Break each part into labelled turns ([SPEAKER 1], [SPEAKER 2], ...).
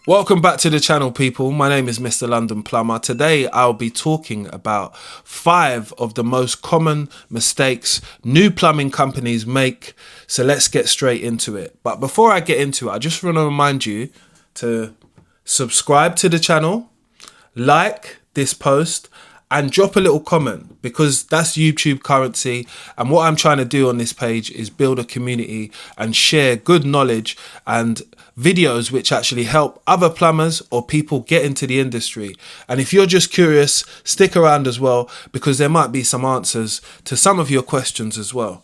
[SPEAKER 1] Welcome back to the channel, people. My name is Mr. London Plumber. Today I'll be talking about 5 of the most common mistakes new plumbing companies make. So let's get straight into it. But before I get into it, I just want to remind you to subscribe to the channel, like this post, and drop a little comment, because that's YouTube currency. And what I'm trying to do on this page is build a community and share good knowledge and videos which actually help other plumbers or people get into the industry. And if you're just curious, stick around as well, because there might be some answers to some of your questions as well.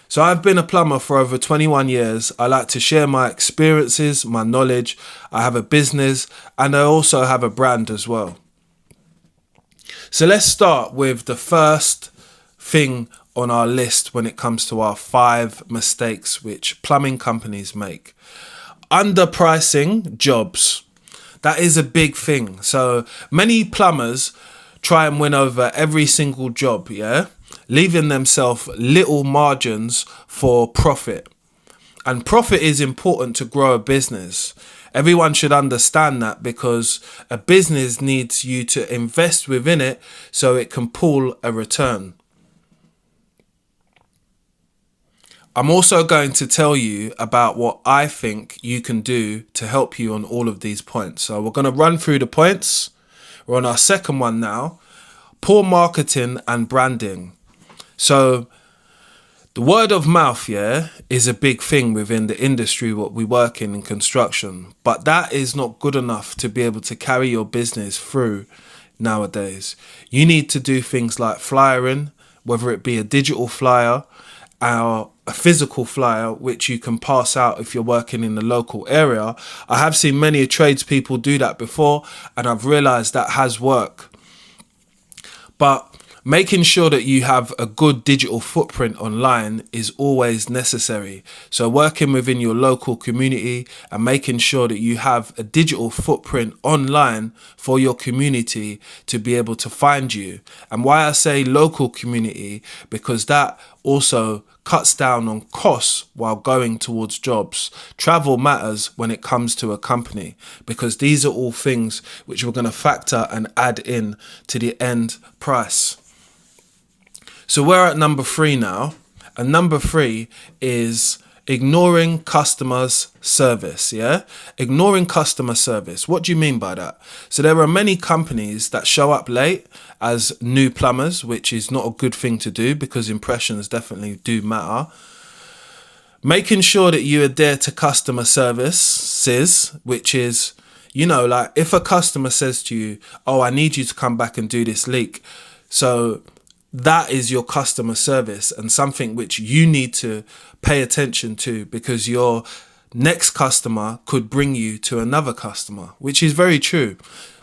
[SPEAKER 1] So I've been a plumber for over 21 years. I like to share my experiences, my knowledge. I have a business and I also have a brand as well. So let's start with the first thing on our list when it comes to our 5 mistakes which plumbing companies make. Underpricing jobs. That is a big thing. So many plumbers try and win over every single job, leaving themselves little margins for profit. And profit is important to grow a business. Everyone should understand that, because a business needs you to invest within it so it can pull a return. I'm also going to tell you about what I think you can do to help you on all of these points. So we're going to run through the points. We're on our second one now. Poor marketing and branding. So the word of mouth, is a big thing within the industry what we work in construction. But that is not good enough to be able to carry your business through nowadays. You need to do things like flyering, whether it be a digital flyer or a physical flyer, which you can pass out if you're working in the local area. I have seen many tradespeople do that before, and I've realized that has worked. But making sure that you have a good digital footprint online is always necessary. So working within your local community and making sure that you have a digital footprint online for your community to be able to find you. And why I say local community, because that also cuts down on costs while going towards jobs. Travel matters when it comes to a company, because these are all things which we're going to factor and add in to the end price. So we're at number 3 now, and number 3 is ignoring customers' service, Ignoring customer service. What do you mean by that? So there are many companies that show up late as new plumbers, which is not a good thing to do, because impressions definitely do matter. Making sure that you adhere to customer services, which is, like if a customer says to you, oh, I need you to come back and do this leak. So that is your customer service, and something which you need to pay attention to, because your next customer could bring you to another customer, which is very true.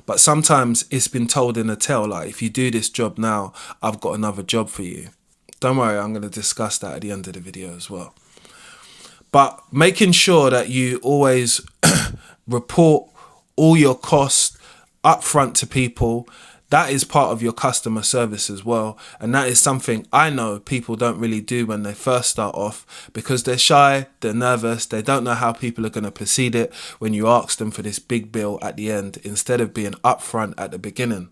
[SPEAKER 1] But sometimes it's been told in a tale, like, if you do this job now, I've got another job for you. Don't worry, I'm going to discuss that at the end of the video as well. But making sure that you always report all your costs upfront to people, that is part of your customer service as well. And that is something I know people don't really do when they first start off, because they're shy, they're nervous, they don't know how people are going to proceed it when you ask them for this big bill at the end, instead of being upfront at the beginning.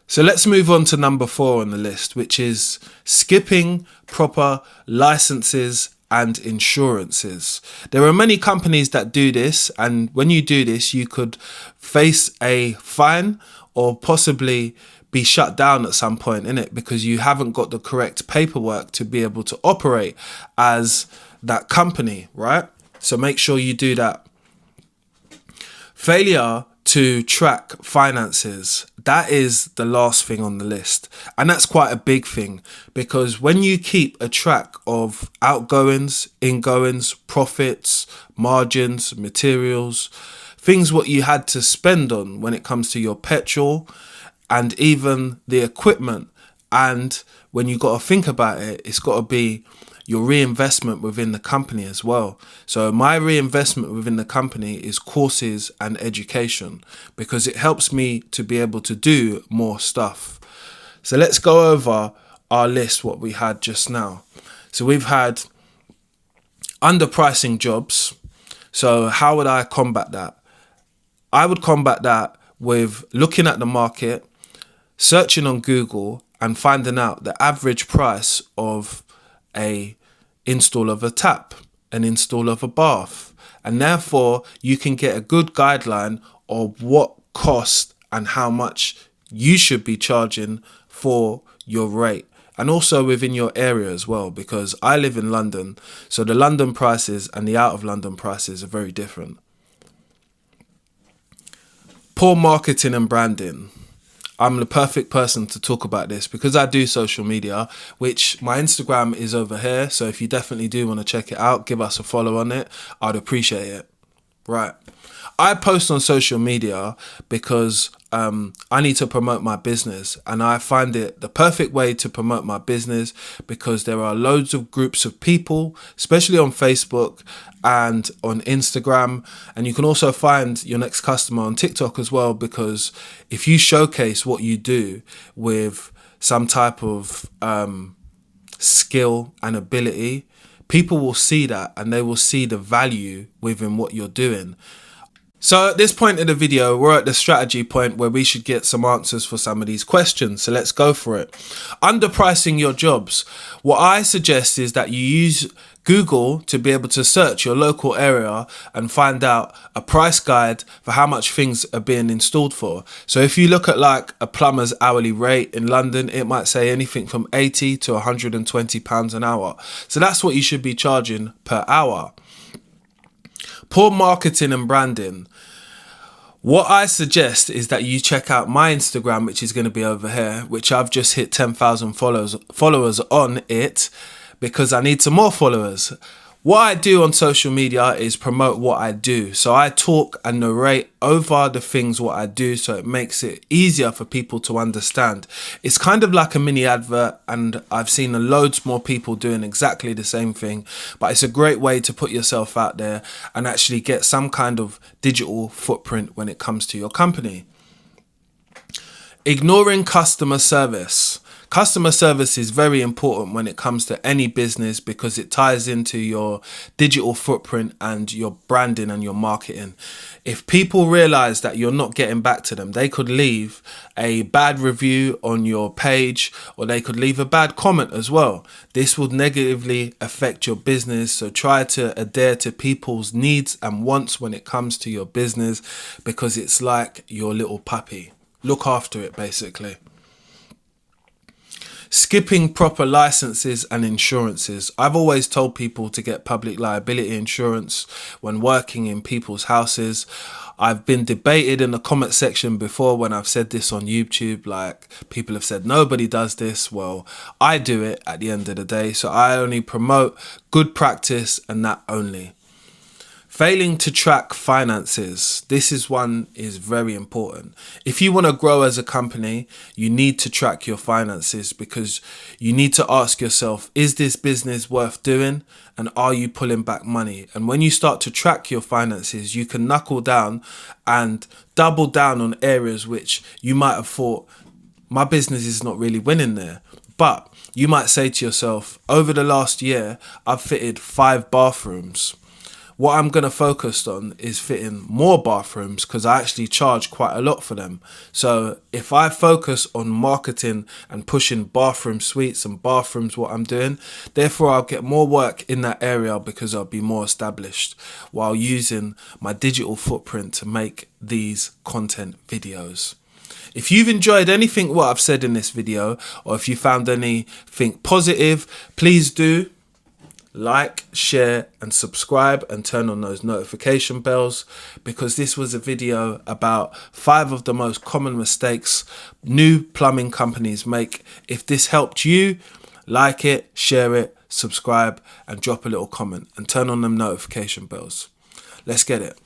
[SPEAKER 1] So let's move on to number 4 on the list, which is skipping proper licenses and insurances. There are many companies that do this, and when you do this, you could face a fine or possibly be shut down at some point in it, because you haven't got the correct paperwork to be able to operate as that company, right? So make sure you do that. Failure to track finances. That is the last thing on the list. And that's quite a big thing, because when you keep a track of outgoings, ingoings, profits, margins, materials, things what you had to spend on when it comes to your petrol and even the equipment. And when you got to think about it, it's got to be your reinvestment within the company as well. So my reinvestment within the company is courses and education, because it helps me to be able to do more stuff. So let's go over our list, what we had just now. So we've had underpricing jobs. So how would I combat that? I would combat that with looking at the market, searching on Google and finding out the average price of a install of a tap, an install of a bath. And therefore you can get a good guideline of what cost and how much you should be charging for your rate. And also within your area as well, because I live in London, so the London prices and the out of London prices are very different. Poor marketing and branding. I'm the perfect person to talk about this because I do social media, which my Instagram is over here. So if you definitely do want to check it out, give us a follow on it. I'd appreciate it. Right. I post on social media because I need to promote my business, and I find it the perfect way to promote my business because there are loads of groups of people, especially on Facebook and on Instagram, and you can also find your next customer on TikTok as well, because if you showcase what you do with some type of skill and ability, people will see that and they will see the value within what you're doing. So at this point in the video, we're at the strategy point where we should get some answers for some of these questions. So let's go for it. Underpricing your jobs. What I suggest is that you use Google to be able to search your local area and find out a price guide for how much things are being installed for. So if you look at like a plumber's hourly rate in London, it might say anything from 80 to 120 pounds an hour. So that's what you should be charging per hour. Poor marketing and branding. What I suggest is that you check out my Instagram, which is going to be over here, which I've just hit 10,000 followers on it because I need some more followers. What I do on social media is promote what I do. So I talk and narrate over the things what I do, so it makes it easier for people to understand. It's kind of like a mini advert, and I've seen loads more people doing exactly the same thing, but it's a great way to put yourself out there and actually get some kind of digital footprint when it comes to your company. Ignoring customer service. Customer service is very important when it comes to any business because it ties into your digital footprint and your branding and your marketing. If people realize that you're not getting back to them, they could leave a bad review on your page, or they could leave a bad comment as well. This would negatively affect your business. So try to adhere to people's needs and wants when it comes to your business, because it's like your little puppy. Look after it, basically. Skipping proper licenses and insurances. I've always told people to get public liability insurance when working in people's houses. I've been debated in the comment section before when I've said this on YouTube. Like, people have said nobody does this. Well, I do it at the end of the day. So I only promote good practice and that only. Failing to track finances. This is very important. If you want to grow as a company, you need to track your finances, because you need to ask yourself, is this business worth doing? And are you pulling back money? And when you start to track your finances, you can knuckle down and double down on areas which you might have thought, my business is not really winning there. But you might say to yourself, over the last year, I've fitted 5 bathrooms. What I'm going to focus on is fitting more bathrooms, because I actually charge quite a lot for them. So if I focus on marketing and pushing bathroom suites and bathrooms, what I'm doing, therefore I'll get more work in that area because I'll be more established, while using my digital footprint to make these content videos. If you've enjoyed anything what I've said in this video, or if you found anything positive, please do like, share and subscribe and turn on those notification bells, because this was a video about 5 of the most common mistakes new plumbing companies make. If this helped you, like it, share it, subscribe and drop a little comment and turn on them notification bells. Let's get it.